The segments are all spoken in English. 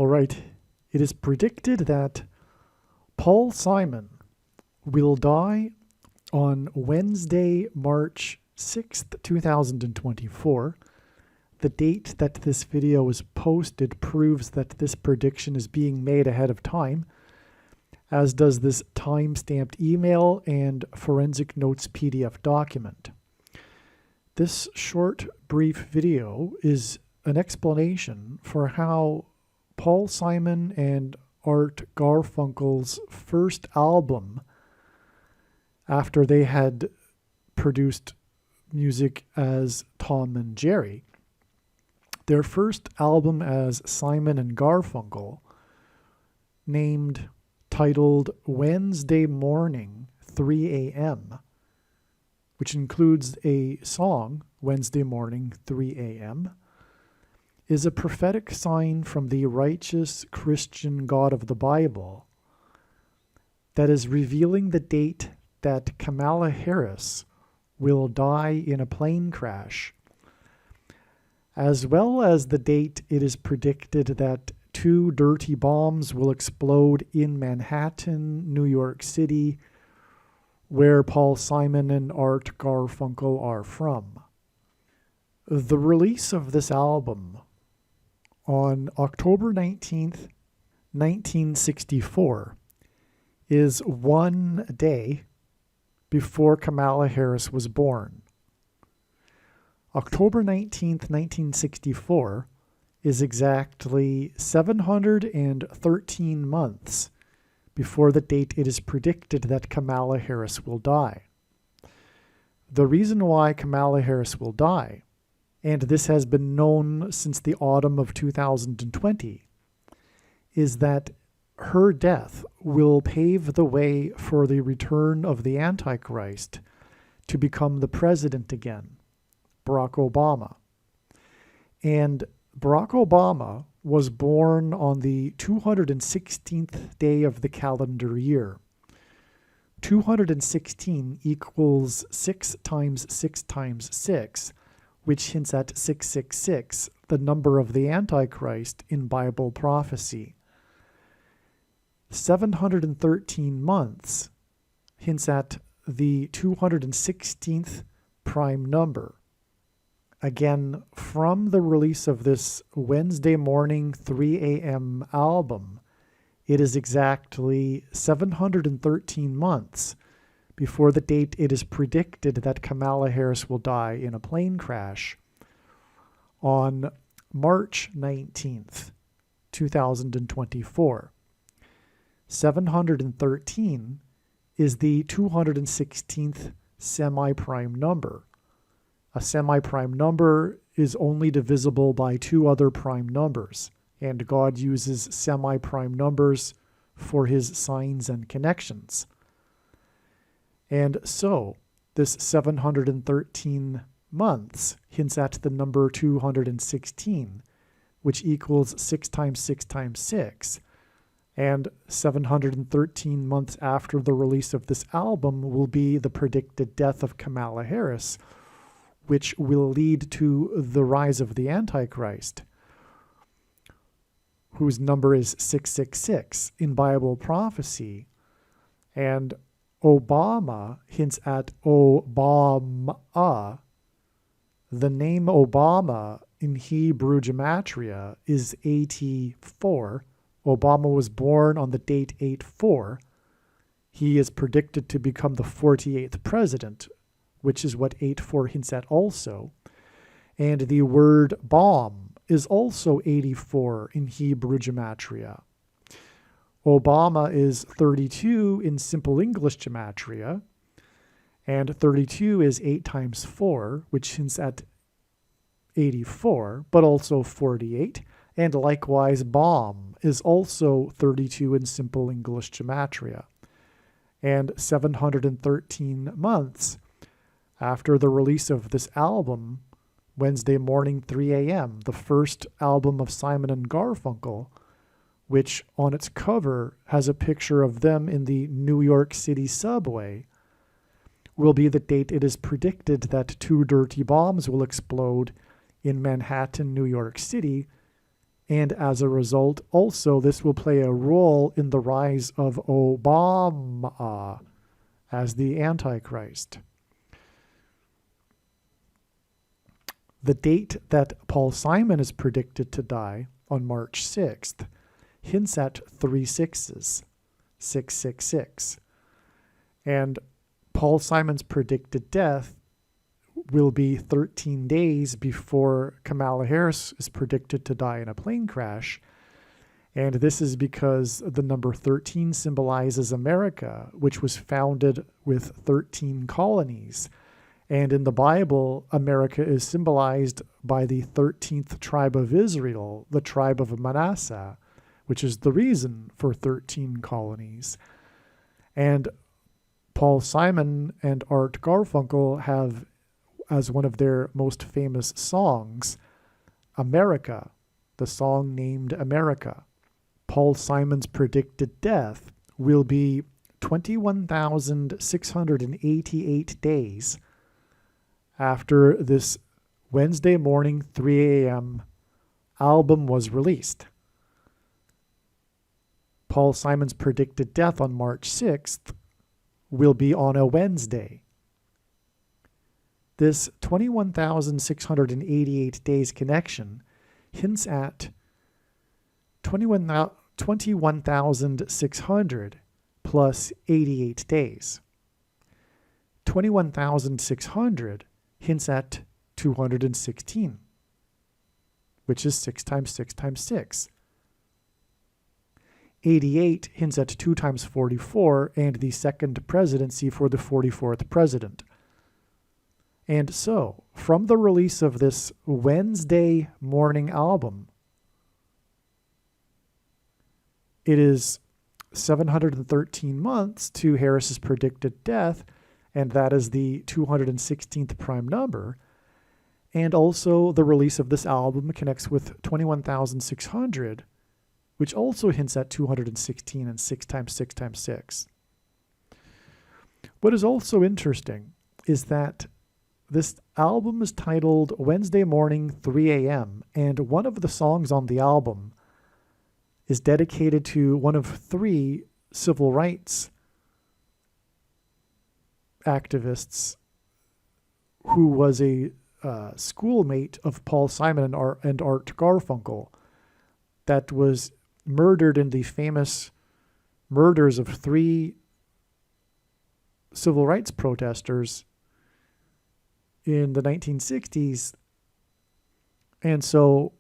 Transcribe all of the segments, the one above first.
All right, it is predicted that Paul Simon will die on Wednesday, March 6th, 2024. The date that this video is posted proves that this prediction is being made ahead of time, as does this time-stamped email and forensic notes PDF document. This short, brief video is an explanation for how Paul Simon and Art Garfunkel's first album, after they had produced music as Tom and Jerry, their first album as Simon and Garfunkel, titled Wednesday Morning, 3 a.m., which includes a song, Wednesday Morning, 3 a.m., is a prophetic sign from the righteous Christian God of the Bible that is revealing the date that Kamala Harris will die in a plane crash, as well as the date it is predicted that 2 dirty bombs will explode in Manhattan, New York City, where Paul Simon and Art Garfunkel are from. The release of this album on October 19th, 1964, is 1 day before Kamala Harris was born. October 19th, 1964 is exactly 713 months before the date it is predicted that Kamala Harris will die. The reason why Kamala Harris will die, and this has been known since the autumn of 2020, is that her death will pave the way for the return of the Antichrist to become the president again, Barack Obama. And Barack Obama was born on the 216th day of the calendar year. 216 equals 6 times 6 times 6, which hints at 666, the number of the Antichrist in Bible prophecy. 713 months hints at the 216th prime number. Again, from the release of this Wednesday Morning 3 a.m. album, it is exactly 713 months before the date it is predicted that Kamala Harris will die in a plane crash on March 19th, 2024. 713 is the 216th semi-prime number. A semi-prime number is only divisible by 2 other prime numbers, and God uses semi-prime numbers for his signs and connections. And so, this 713 months hints at the number 216, which equals 6 times 6 times 6. And 713 months after the release of this album will be the predicted death of Kamala Harris, which will lead to the rise of the Antichrist, whose number is 666 in Bible prophecy. And Obama hints at Obama. The name Obama in Hebrew gematria is 84. Obama was born on the date 84. He is predicted to become the 48th president, which is what 84 hints at also. And the word bomb is also 84 in Hebrew gematria. Obama is 32 in Simple English gematria, and 32 is 8 times 4, which hints at 84, but also 48. And likewise, bomb is also 32 in Simple English gematria. And 713 months after the release of this album, Wednesday Morning, 3 a.m., the first album of Simon and Garfunkel, which on its cover has a picture of them in the New York City subway, will be the date it is predicted that 2 dirty bombs will explode in Manhattan, New York City, And as a result, also, this will play a role in the rise of Obama as the Antichrist. The date that Paul Simon is predicted to die on March 6th hints at 3 sixes, 666. And Paul Simon's predicted death will be 13 days before Kamala Harris is predicted to die in a plane crash. And this is because the number 13 symbolizes America, which was founded with 13 colonies. And in the Bible, America is symbolized by the 13th tribe of Israel, the tribe of Manasseh, which is the reason for 13 colonies. And Paul Simon and Art Garfunkel have, as one of their most famous songs, America, the song named America. Paul Simon's predicted death will be 21,688 days after this Wednesday morning 3 a.m. album was released. Paul Simon's predicted death on March 6th will be on a Wednesday. This 21,688 days connection hints at 21,600 plus 88 days. 21,600 hints at 216, which is 6 times 6 times 6. 88 hints at 2 times 44 and the second presidency for the 44th president. And so, from the release of this Wednesday morning album, it is 713 months to Harris's predicted death, and that is the 216th prime number. And also the release of this album connects with 21,600, which also hints at 216 and 6 times 6 times 6. What is also interesting is that this album is titled Wednesday Morning 3 a.m., and one of the songs on the album is dedicated to one of 3 civil rights activists who was a schoolmate of Paul Simon and Art Garfunkel that was murdered in the famous murders of 3 civil rights protesters in the 1960s. And so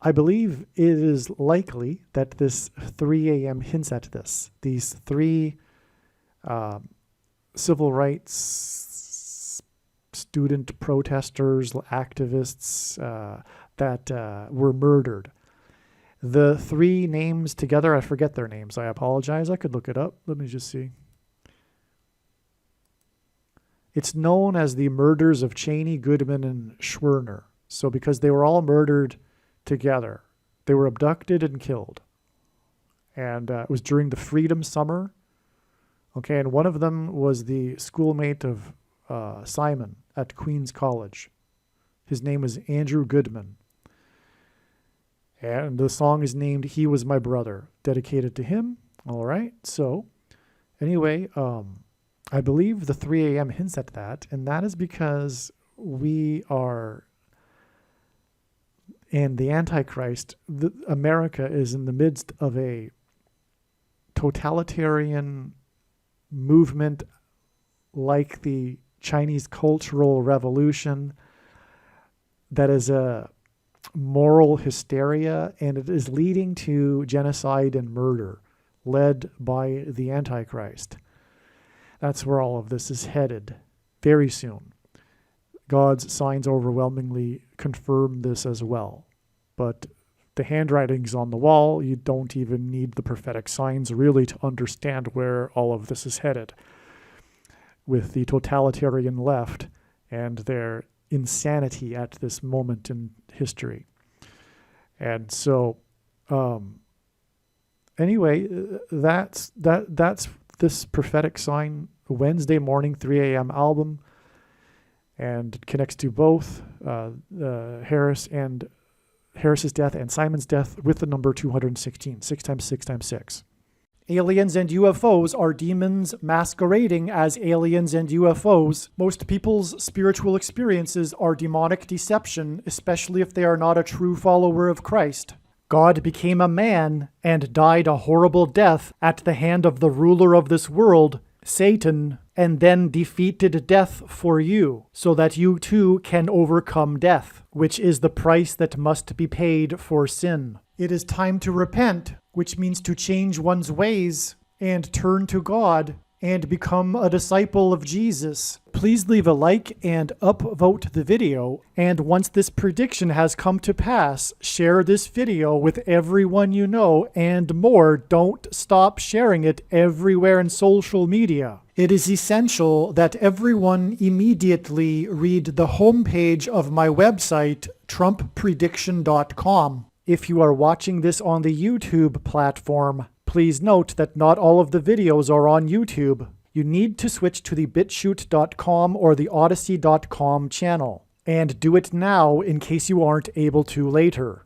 I believe it is likely that this 3 a.m. hints at this. These 3 civil rights student protesters, activists that were murdered. The 3 names together, I forget their names. I apologize. I could look it up. Let me just see. It's known as the murders of Cheney, Goodman, and Schwerner. So because they were all murdered together, they were abducted and killed. And it was during the Freedom Summer. Okay, and one of them was the schoolmate of Simon at Queens College. His name was Andrew Goodman. And the song is named He Was My Brother, dedicated to him. All right, so anyway, I believe the 3 a.m. hints at that, and that is because we are, and the Antichrist, America is in the midst of a totalitarian movement like the Chinese Cultural Revolution that is a moral hysteria, and it is leading to genocide and murder led by the Antichrist. That's where all of this is headed very soon. God's signs overwhelmingly confirm this as well. But the handwriting's on the wall. You don't even need the prophetic signs really to understand where all of this is headed with the totalitarian left and their insanity at this moment in history. And so, anyway, that's this prophetic sign, Wednesday morning, 3 a.m. album, and it connects to both Harris and Harris's death and Simon's death with the number 216, 6 times 6 times 6. Aliens and UFOs are demons masquerading as aliens and UFOs. Most people's spiritual experiences are demonic deception, especially if they are not a true follower of Christ. God became a man and died a horrible death at the hand of the ruler of this world, Satan, and then defeated death for you, so that you too can overcome death, which is the price that must be paid for sin. It is time to repent, which means to change one's ways and turn to God and become a disciple of Jesus. Please leave a like and upvote the video. And once this prediction has come to pass, share this video with everyone you know and more. Don't stop sharing it everywhere in social media. It is essential that everyone immediately read the homepage of my website, TrumpPrediction.com. If you are watching this on the YouTube platform, please note that not all of the videos are on YouTube. You need to switch to the BitChute.com or the Odyssey.com channel. And do it now in case you aren't able to later.